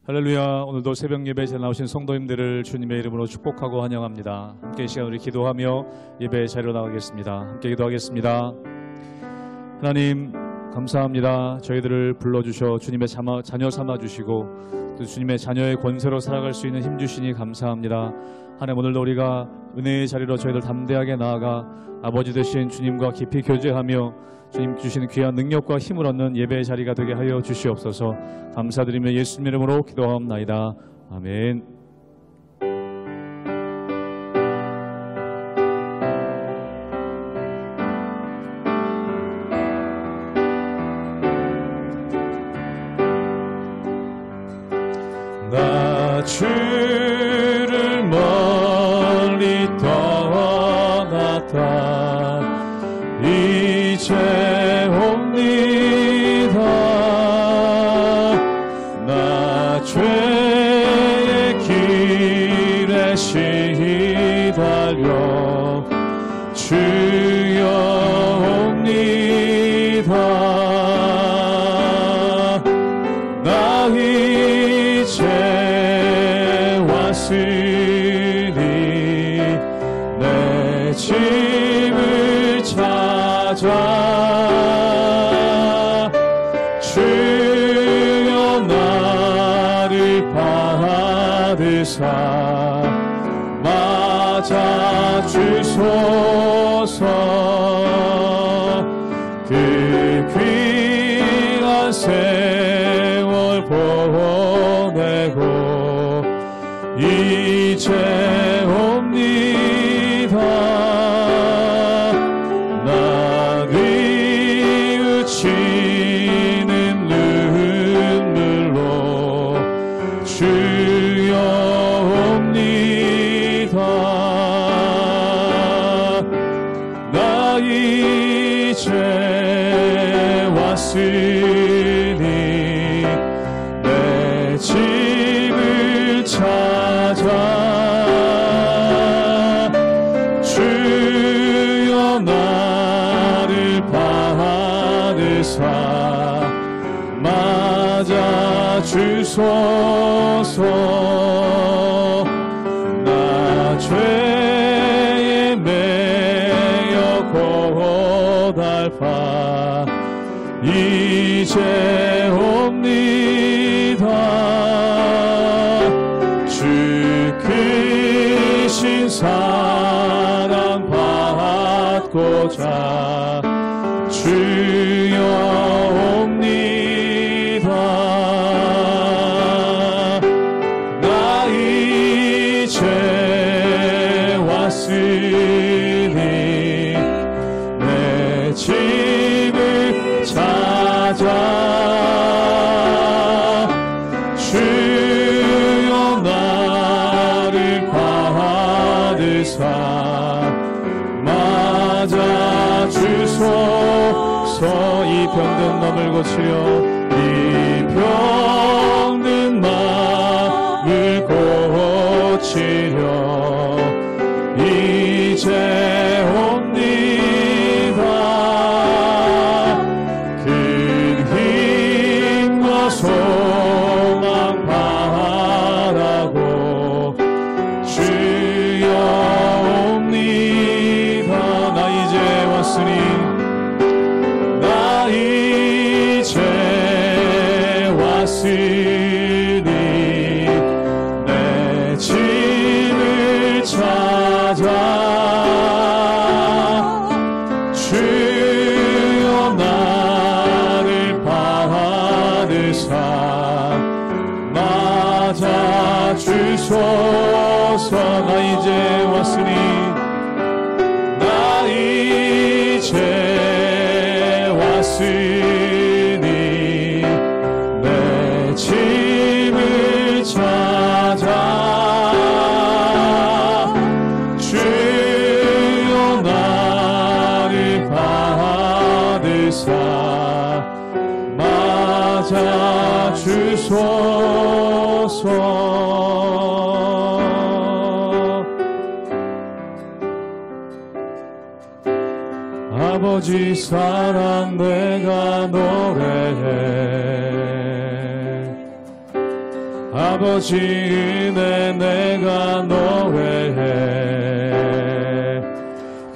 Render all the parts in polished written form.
할렐루야. 오늘도 새벽 예배에 나오신 성도님들을 주님의 이름으로 축복하고 환영합니다. 함께 이 시간 우리 기도하며 예배에 자리로 나가겠습니다. 함께 기도하겠습니다. 하나님 감사합니다. 저희들을 불러주셔 주님의 자녀 삼아주시고 또 주님의 자녀의 권세로 살아갈 수 있는 힘 주시니 감사합니다. 하나님 오늘도 우리가 은혜의 자리로 저희들 담대하게 나아가 아버지 되신 주님과 깊이 교제하며 주님 주시는 귀한 능력과 힘을 얻는 예배의 자리가 되게 하여 주시옵소서. 감사드리며 예수님 이름으로 기도하옵나이다. 아멘. 나 주를 멀리 떠났다 이제 옵니다. 나 죄의 길에 시달려 주여 옵니다. 나 이제 왔으니 내 집을 찾아 주여 나를 받으사 맞아 주소서. 그 귀한 세월 보내고 이제 옵니다. 나 뉘우치는 눈물로 주여 옵니다. 나 이제 왔으니 내 집을 찾아 주여 나를 받으사 맞아 주소서. 나 죄에 매여 고달파 이제 옵니다. 주 크신 사랑 받고자 주여 옵니다. 나 이제 왔으니 내 집을 찾아 주여 나를 받으사 맞아 주소서. 이 병든 마음을 고치려 이 병든 마음을 고치려 이제 옵니다. 큰 힘과 소망 바라고 주여 옵니다. 나 이제 왔으니 나 이제 왔으니 내 집을 찾아 주여 나를 받으사 맞아 주소서. 나 이제 왔으니 나 이제 왔으니 내 집을 찾아 주여 나를 받으사 맞아 주소서. 아버지 사랑 내가 노래해 아버지 은혜 내가 노래해.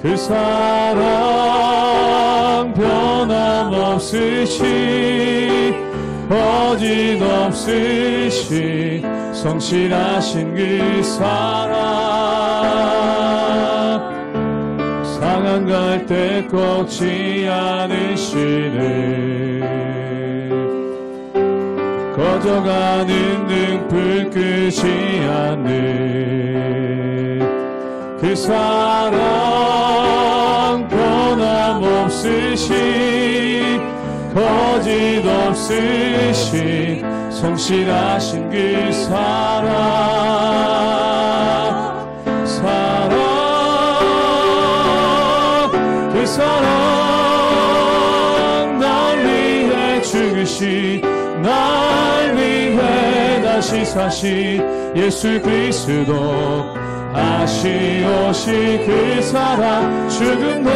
그 사랑 변함없으시 거짓없으시 성실하신 그 사랑 상한 갈 때 꺾지 않으시네. 꺼져가는 등불 끄지 않는 그 사랑 변함없으시 거짓없으시 성실하신 그 사랑 그 사랑 날 위해 죽으시 날 위해 다시 사신 예수 그리스도 아시오시 그 사랑 죽음도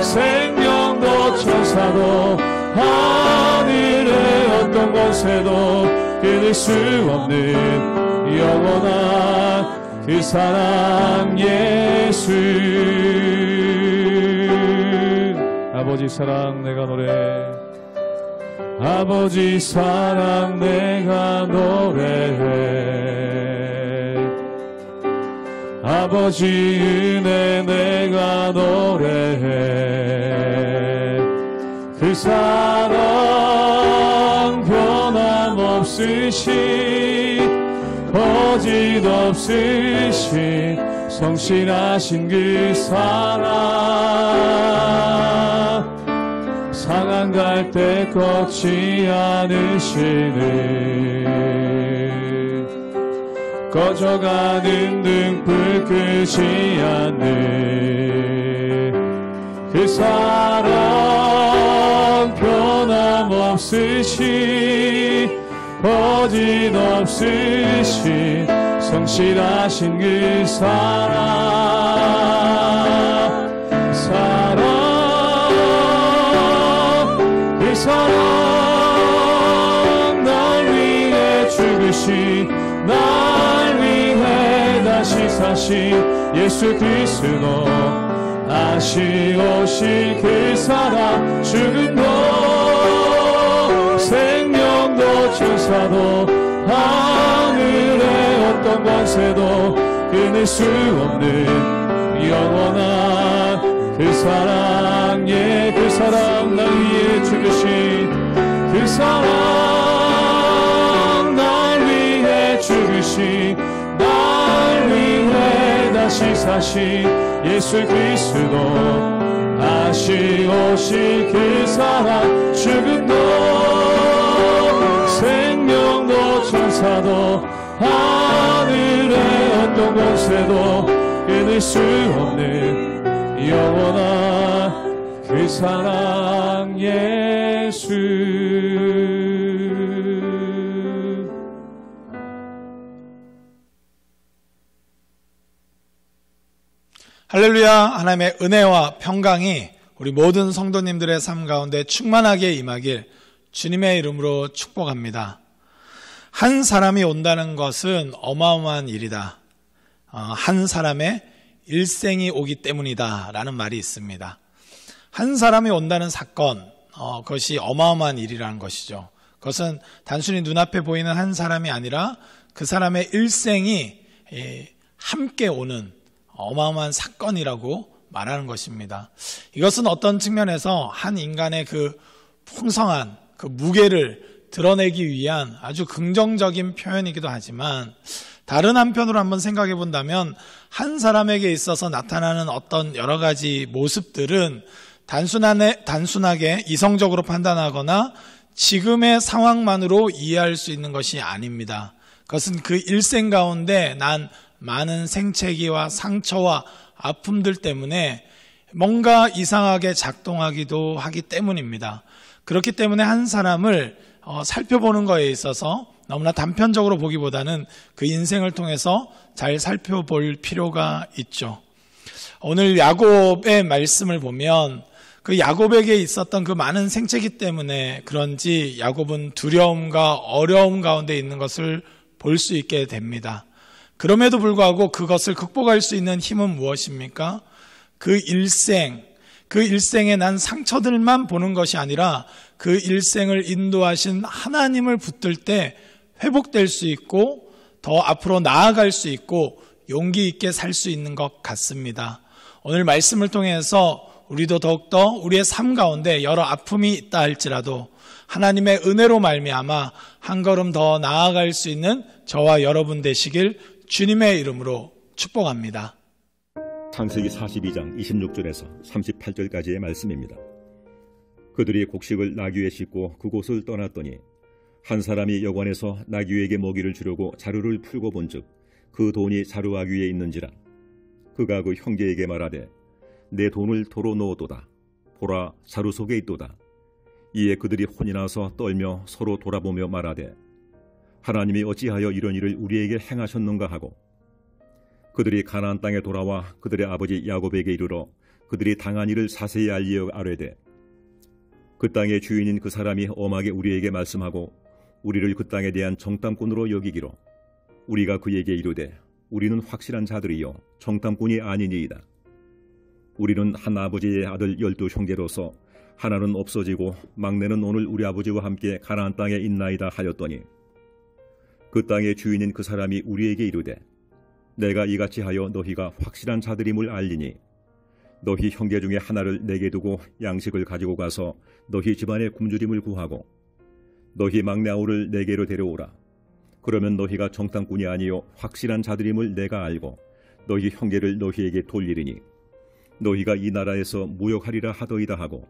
생명도 천사도 하늘의 어떤 권세도 끊을 수 없는 영원한 그 사랑 예수. 아버지 사랑 내가 노래해. 아버지 사랑 내가 노래해. 아버지 은혜 내가 노래해. 그 사랑 변함없으시 거짓없으시 성실하신 그 사랑 상한 갈 때 꺾지 않으시는 꺼져가는 등불 끄지 않는 그 사랑 변함없으시 거짓없으시 성실하신 그 사랑 그 사랑 날 위해 죽으시 날 위해 다시 사신 예수 그리스도 아시오시 그 사랑 죽음도 생명도 천사도 하늘의 어떤 권세도 끊을 수 없는 영원한 그 사랑 그 사랑 날 위해 죽으신 그 사랑 날 위해 죽으신 날 위해 다시 사신 예수 그리스도 아시오시 그 사랑 죽음도 생명도 천사도 하늘의 어떤 권세도 끊을 수 없는 영원한 그 사랑 예수. 할렐루야. 하나님의 은혜와 평강이 우리 모든 성도님들의 삶 가운데 충만하게 임하길 주님의 이름으로 축복합니다. 한 사람이 온다는 것은 어마어마한 일이다. 한 사람의 일생이 오기 때문이다 라는 말이 있습니다. 한 사람이 온다는 사건, 그것이 어마어마한 일이라는 것이죠. 그것은 단순히 눈앞에 보이는 한 사람이 아니라 그 사람의 일생이 함께 오는 어마어마한 사건이라고 말하는 것입니다. 이것은 어떤 측면에서 한 인간의 그 풍성한 그 무게를 드러내기 위한 아주 긍정적인 표현이기도 하지만, 다른 한편으로 한번 생각해 본다면 한 사람에게 있어서 나타나는 어떤 여러 가지 모습들은 단순하게 이성적으로 판단하거나 지금의 상황만으로 이해할 수 있는 것이 아닙니다. 그것은 그 일생 가운데 난 많은 생채기와 상처와 아픔들 때문에 뭔가 이상하게 작동하기도 하기 때문입니다. 그렇기 때문에 한 사람을 살펴보는 것에 있어서 너무나 단편적으로 보기보다는 그 인생을 통해서 잘 살펴볼 필요가 있죠. 오늘 야곱의 말씀을 보면 그 야곱에게 있었던 그 많은 생채기 때문에 그런지 야곱은 두려움과 어려움 가운데 있는 것을 볼 수 있게 됩니다. 그럼에도 불구하고 그것을 극복할 수 있는 힘은 무엇입니까? 그 일생에 난 상처들만 보는 것이 아니라 그 일생을 인도하신 하나님을 붙들 때 회복될 수 있고 더 앞으로 나아갈 수 있고 용기 있게 살 수 있는 것 같습니다. 오늘 말씀을 통해서 우리도 더욱더 우리의 삶 가운데 여러 아픔이 있다 할지라도 하나님의 은혜로 말미암아 한 걸음 더 나아갈 수 있는 저와 여러분 되시길 주님의 이름으로 축복합니다. 창세기 42장 26절에서 38절까지의 말씀입니다. 그들이 곡식을 나귀에 싣고 그곳을 떠났더니 한 사람이 여관에서 나귀에게 먹이를 주려고 자루를 풀고 본즉 그 돈이 자루와 위에 있는지라. 그가 그 형제에게 말하되 내 돈을 도로 넣어도다. 보라, 자루 속에 있도다. 이에 그들이 혼이 나서 떨며 서로 돌아보며 말하되 하나님이 어찌하여 이런 일을 우리에게 행하셨는가 하고 그들이 가나안 땅에 돌아와 그들의 아버지 야곱에게 이르러 그들이 당한 일을 자세히 알리어 아뢰되 그 땅의 주인인 그 사람이 엄하게 우리에게 말씀하고 우리를 그 땅에 대한 정탐꾼으로 여기기로 우리가 그에게 이르되 우리는 확실한 자들이요 정탐꾼이 아니니이다. 우리는 한 아버지의 아들 12 형제로서 하나는 없어지고 막내는 오늘 우리 아버지와 함께 가나안 땅에 있나이다 하였더니 그 땅의 주인인 그 사람이 우리에게 이르되 내가 이같이 하여 너희가 확실한 자들임을 알리니 너희 형제 중에 하나를 내게 두고 양식을 가지고 가서 너희 집안의 굶주림을 구하고 너희 막내 아우를 내게로 데려오라. 그러면 너희가 정탐꾼이 아니요 확실한 자들임을 내가 알고 너희 형제를 너희에게 돌리리니 너희가 이 나라에서 무역하리라 하더이다 하고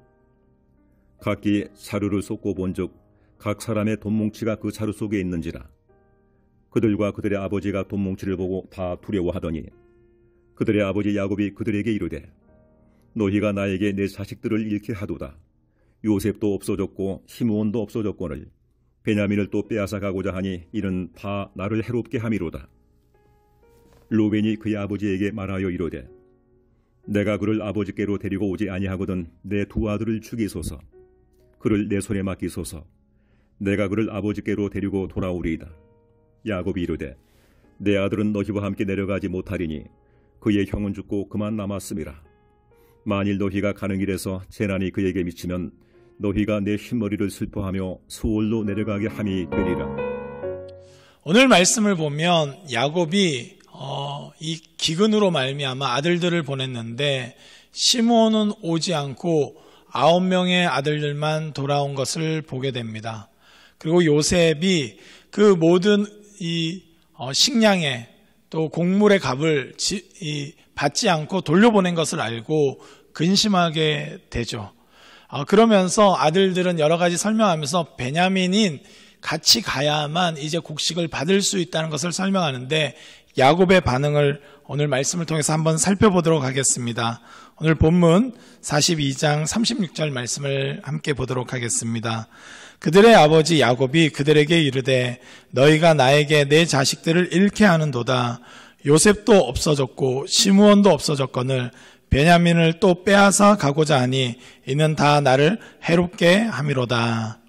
각기 자루를 쏟고 본즉 각 사람의 돈뭉치가 그 자루 속에 있는지라. 그들과 그들의 아버지가 돈뭉치를 보고 다 두려워하더니 그들의 아버지 야곱이 그들에게 이르되 너희가 나에게 내 자식들을 잃게 하도다. 요셉도 없어졌고 시므온도 없어졌거늘 베냐민을 또 빼앗아 가고자 하니 이는 다 나를 해롭게 함이로다. 루벤이 그의 아버지에게 말하여 이르되 내가 그를 아버지께로 데리고 오지 아니하거든 내 두 아들을 죽이소서. 그를 내 손에 맡기소서. 내가 그를 아버지께로 데리고 돌아오리이다. 야곱이 이르되 내 아들은 너희와 함께 내려가지 못하리니 그의 형은 죽고 그만 남았음이라. 만일 너희가 가는 길에서 재난이 그에게 미치면 너희가 내 흰머리를 슬퍼하며 수월로 내려가게 함이 되리라. 오늘 말씀을 보면 야곱이 이 기근으로 말미암아 아들들을 보냈는데 시므온은 오지 않고 9명의 아들들만 돌아온 것을 보게 됩니다. 그리고 요셉이 그 모든 이 식량에 또 곡물의 값을 받지 않고 돌려보낸 것을 알고 근심하게 되죠. 그러면서 아들들은 여러 가지 설명하면서 베냐민인 같이 가야만 이제 곡식을 받을 수 있다는 것을 설명하는데 야곱의 반응을 오늘 말씀을 통해서 한번 살펴보도록 하겠습니다. 오늘 본문 42장 36절 말씀을 함께 보도록 하겠습니다. 그들의 아버지 야곱이 그들에게 이르되 너희가 나에게 내 자식들을 잃게 하는도다. 요셉도 없어졌고 시므온도 없어졌거늘 베냐민을 또 빼앗아 가고자 하니 이는 다 나를 해롭게 함이로다.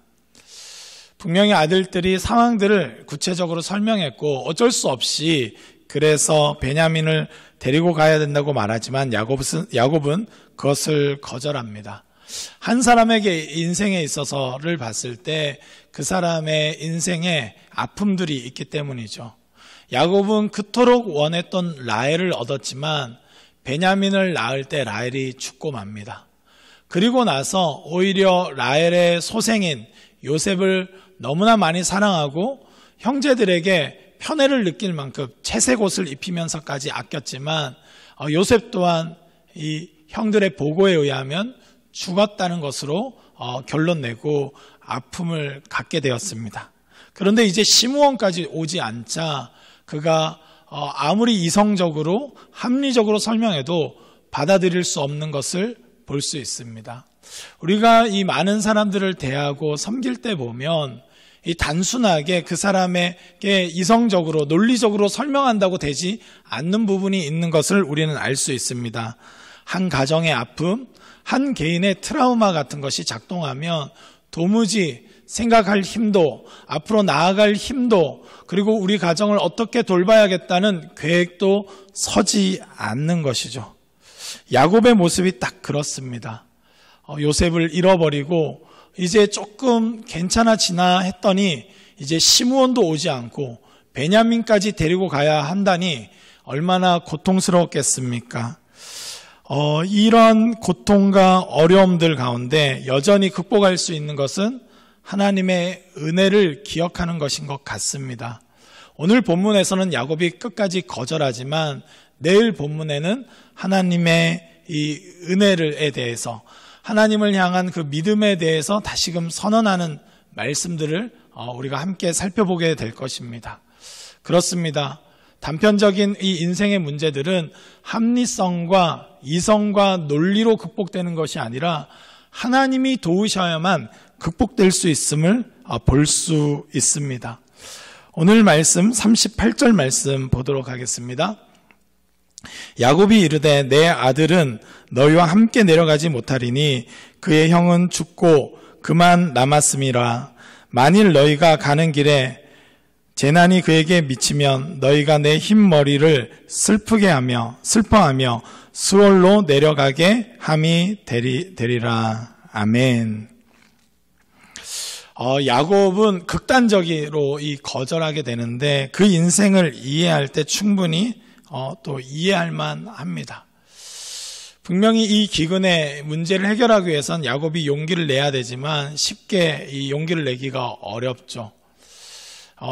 분명히 아들들이 상황들을 구체적으로 설명했고 어쩔 수 없이 그래서 베냐민을 데리고 가야 된다고 말하지만 야곱은 그것을 거절합니다. 한 사람에게 인생에 있어서를 봤을 때 그 사람의 인생에 아픔들이 있기 때문이죠. 야곱은 그토록 원했던 라헬을 얻었지만 베냐민을 낳을 때 라헬이 죽고 맙니다. 그리고 나서 오히려 라헬의 소생인 요셉을 너무나 많이 사랑하고 형제들에게 편애를 느낄 만큼 채색 옷을 입히면서까지 아꼈지만 요셉 또한 이 형들의 보고에 의하면 죽었다는 것으로 결론 내고 아픔을 갖게 되었습니다. 그런데 이제 시므온까지 오지 않자 그가 아무리 이성적으로 합리적으로 설명해도 받아들일 수 없는 것을 볼 수 있습니다. 우리가 이 많은 사람들을 대하고 섬길 때 보면 이 단순하게 그 사람에게 이성적으로 논리적으로 설명한다고 되지 않는 부분이 있는 것을 우리는 알 수 있습니다. 한 가정의 아픔, 한 개인의 트라우마 같은 것이 작동하면 도무지 생각할 힘도, 앞으로 나아갈 힘도, 그리고 우리 가정을 어떻게 돌봐야겠다는 계획도 서지 않는 것이죠. 야곱의 모습이 딱 그렇습니다. 요셉을 잃어버리고 이제 조금 괜찮아지나 했더니 이제 시므온도 오지 않고 베냐민까지 데리고 가야 한다니 얼마나 고통스러웠겠습니까? 이런 고통과 어려움들 가운데 여전히 극복할 수 있는 것은 하나님의 은혜를 기억하는 것인 것 같습니다. 오늘 본문에서는 야곱이 끝까지 거절하지만 내일 본문에는 하나님의 이 은혜에 대해서, 하나님을 향한 그 믿음에 대해서 다시금 선언하는 말씀들을 우리가 함께 살펴보게 될 것입니다. 그렇습니다. 단편적인 이 인생의 문제들은 합리성과 이성과 논리로 극복되는 것이 아니라 하나님이 도우셔야만 극복될 수 있음을 볼 수 있습니다. 오늘 말씀 38절 말씀 보도록 하겠습니다. 야곱이 이르되 내 아들은 너희와 함께 내려가지 못하리니 그의 형은 죽고 그만 남았음이라. 만일 너희가 가는 길에 재난이 그에게 미치면 너희가 내 흰 머리를 슬퍼하며 수월로 내려가게 함이 되리라. 아멘. 야곱은 극단적으로 거절하게 되는데 그 인생을 이해할 때 충분히 또 이해할 만합니다. 분명히 이 기근의 문제를 해결하기 위해선 야곱이 용기를 내야 되지만 쉽게 이 용기를 내기가 어렵죠.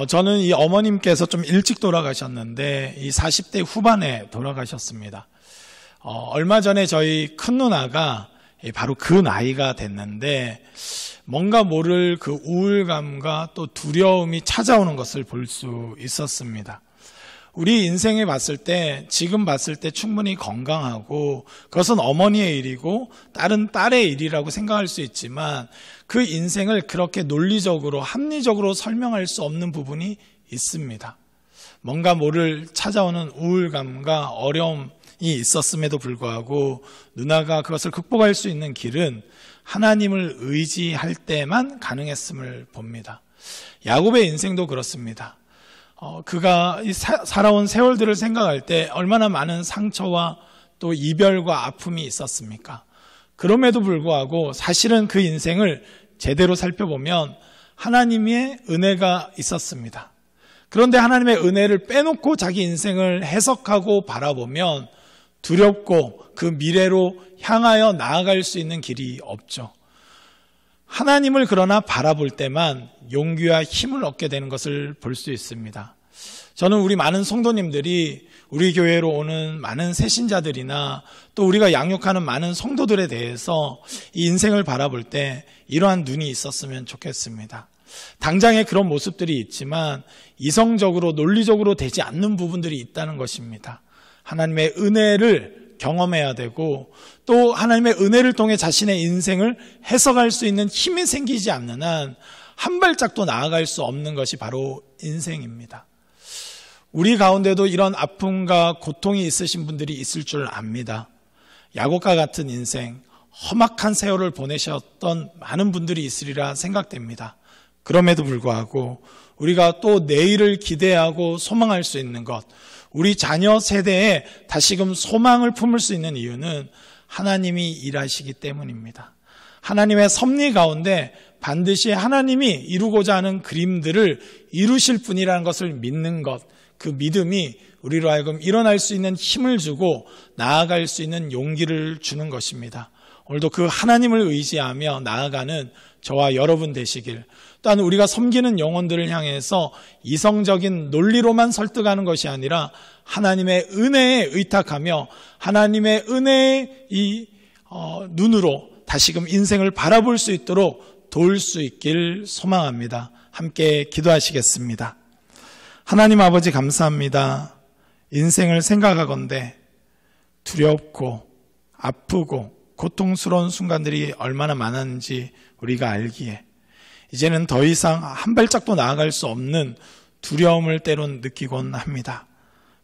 저는 이 어머님께서 좀 일찍 돌아가셨는데 이 40대 후반에 돌아가셨습니다. 얼마 전에 저희 큰 누나가 바로 그 나이가 됐는데 뭔가 모를 그 우울감과 또 두려움이 찾아오는 것을 볼 수 있었습니다. 우리 인생에 봤을 때, 지금 봤을 때 충분히 건강하고 그것은 어머니의 일이고 딸은 딸의 일이라고 생각할 수 있지만 그 인생을 그렇게 논리적으로 합리적으로 설명할 수 없는 부분이 있습니다. 뭔가 모를 찾아오는 우울감과 어려움이 있었음에도 불구하고 누나가 그것을 극복할 수 있는 길은 하나님을 의지할 때만 가능했음을 봅니다. 야곱의 인생도 그렇습니다. 그가 살아온 세월들을 생각할 때 얼마나 많은 상처와 또 이별과 아픔이 있었습니까? 그럼에도 불구하고 사실은 그 인생을 제대로 살펴보면 하나님의 은혜가 있었습니다. 그런데 하나님의 은혜를 빼놓고 자기 인생을 해석하고 바라보면 두렵고 그 미래로 향하여 나아갈 수 있는 길이 없죠. 하나님을 그러나 바라볼 때만 용기와 힘을 얻게 되는 것을 볼 수 있습니다. 저는 우리 많은 성도님들이 우리 교회로 오는 많은 새신자들이나 또 우리가 양육하는 많은 성도들에 대해서 이 인생을 바라볼 때 이러한 눈이 있었으면 좋겠습니다. 당장에 그런 모습들이 있지만 이성적으로 논리적으로 되지 않는 부분들이 있다는 것입니다. 하나님의 은혜를 경험해야 되고 또 하나님의 은혜를 통해 자신의 인생을 해석할 수 있는 힘이 생기지 않는 한 한 발짝도 나아갈 수 없는 것이 바로 인생입니다. 우리 가운데도 이런 아픔과 고통이 있으신 분들이 있을 줄 압니다. 야곱과 같은 인생, 험악한 세월을 보내셨던 많은 분들이 있으리라 생각됩니다. 그럼에도 불구하고 우리가 또 내일을 기대하고 소망할 수 있는 것, 우리 자녀 세대에 다시금 소망을 품을 수 있는 이유는 하나님이 일하시기 때문입니다. 하나님의 섭리 가운데 반드시 하나님이 이루고자 하는 그림들을 이루실 분이라는 것을 믿는 것, 그 믿음이 우리로 하여금 일어날 수 있는 힘을 주고 나아갈 수 있는 용기를 주는 것입니다. 오늘도 그 하나님을 의지하며 나아가는 저와 여러분 되시길, 또한 우리가 섬기는 영혼들을 향해서 이성적인 논리로만 설득하는 것이 아니라 하나님의 은혜에 의탁하며 하나님의 은혜의 눈으로 다시금 인생을 바라볼 수 있도록 도울 수 있길 소망합니다. 함께 기도하시겠습니다. 하나님 아버지 감사합니다. 인생을 생각하건대 두렵고 아프고 고통스러운 순간들이 얼마나 많았는지 우리가 알기에 이제는 더 이상 한 발짝도 나아갈 수 없는 두려움을 때론 느끼곤 합니다.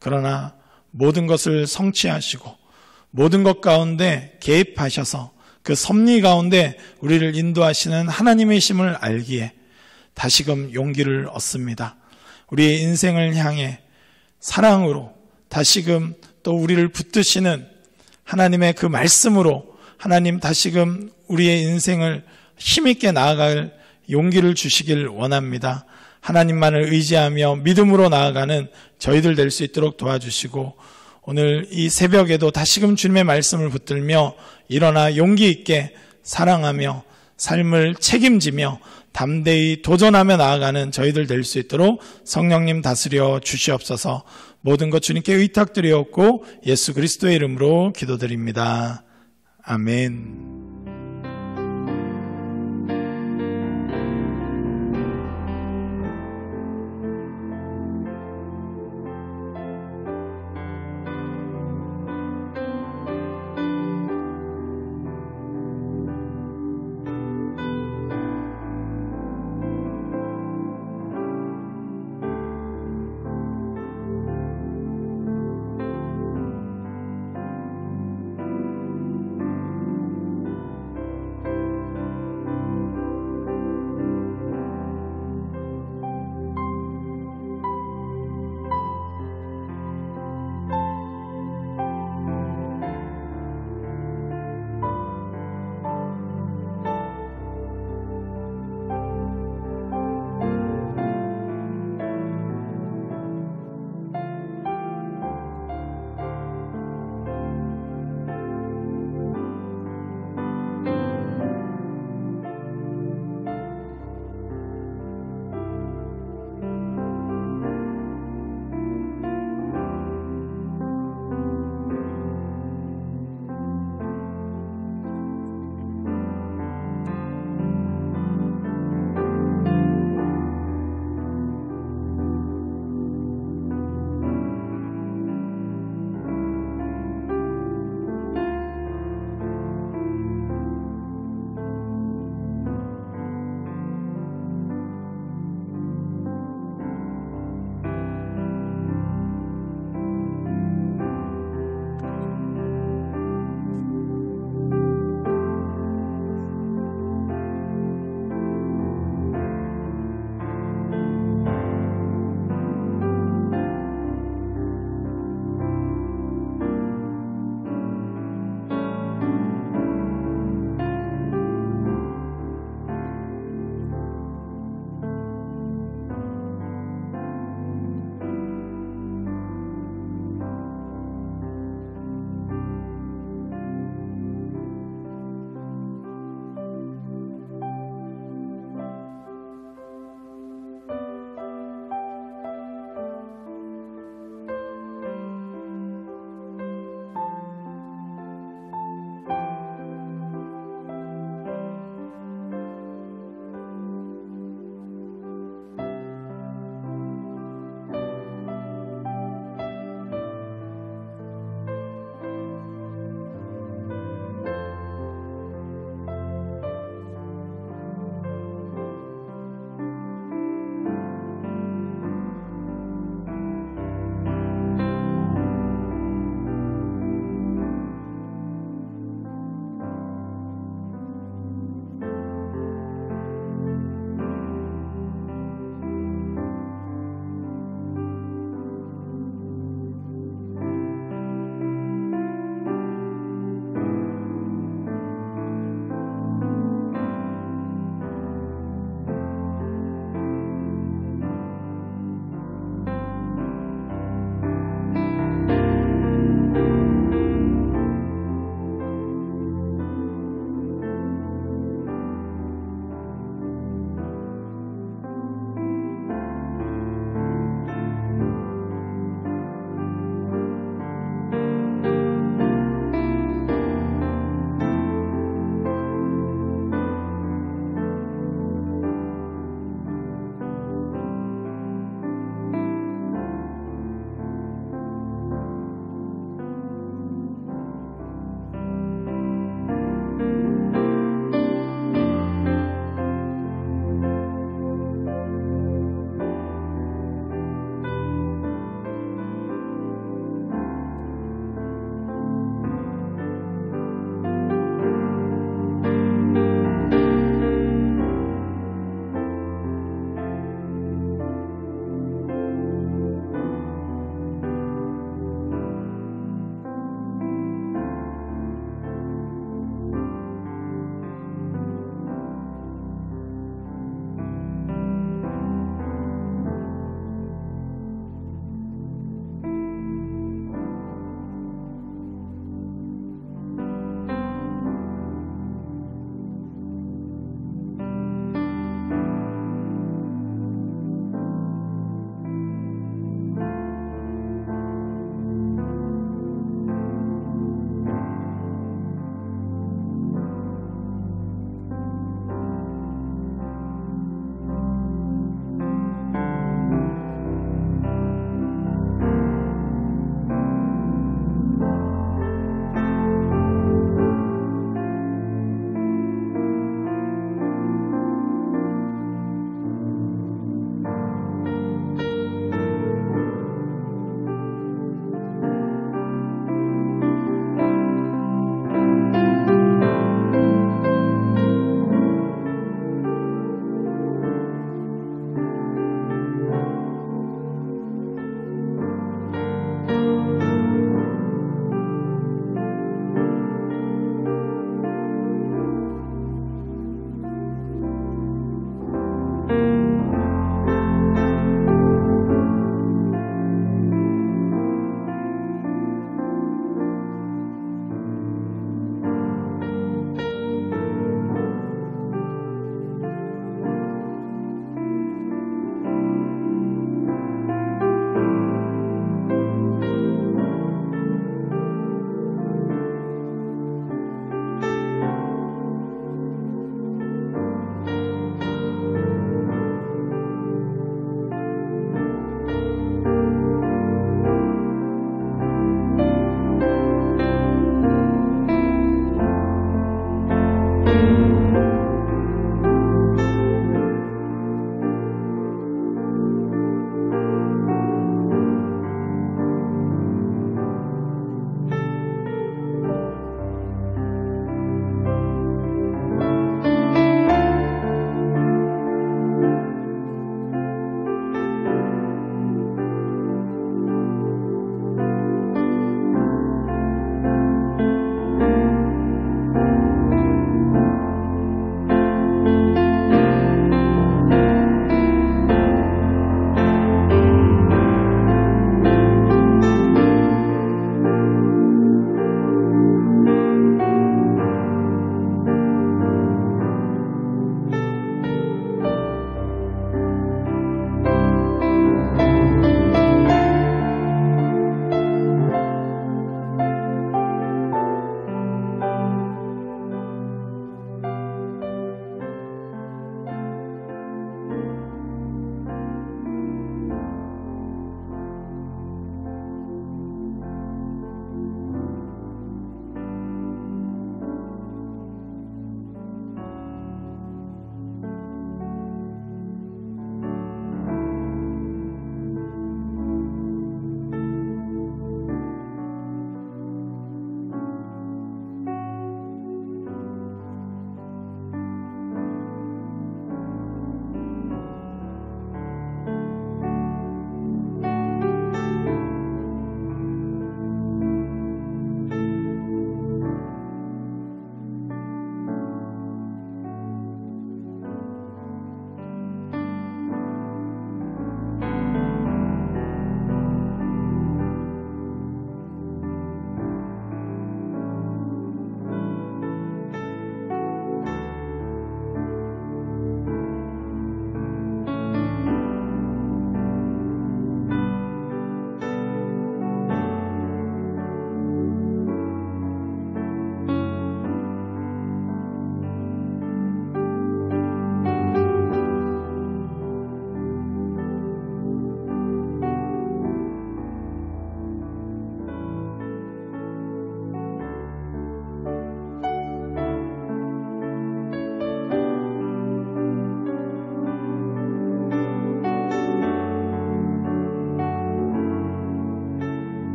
그러나 모든 것을 성취하시고 모든 것 가운데 개입하셔서 그 섭리 가운데 우리를 인도하시는 하나님의 심을 알기에 다시금 용기를 얻습니다. 우리의 인생을 향해 사랑으로 다시금 또 우리를 붙드시는 하나님의 그 말씀으로 하나님 다시금 우리의 인생을 힘있게 나아갈 용기를 주시길 원합니다. 하나님만을 의지하며 믿음으로 나아가는 저희들 될 수 있도록 도와주시고 오늘 이 새벽에도 다시금 주님의 말씀을 붙들며 일어나 용기 있게 사랑하며 삶을 책임지며 담대히 도전하며 나아가는 저희들 될 수 있도록 성령님 다스려 주시옵소서. 모든 것 주님께 의탁드리옵고 예수 그리스도의 이름으로 기도드립니다. 아멘.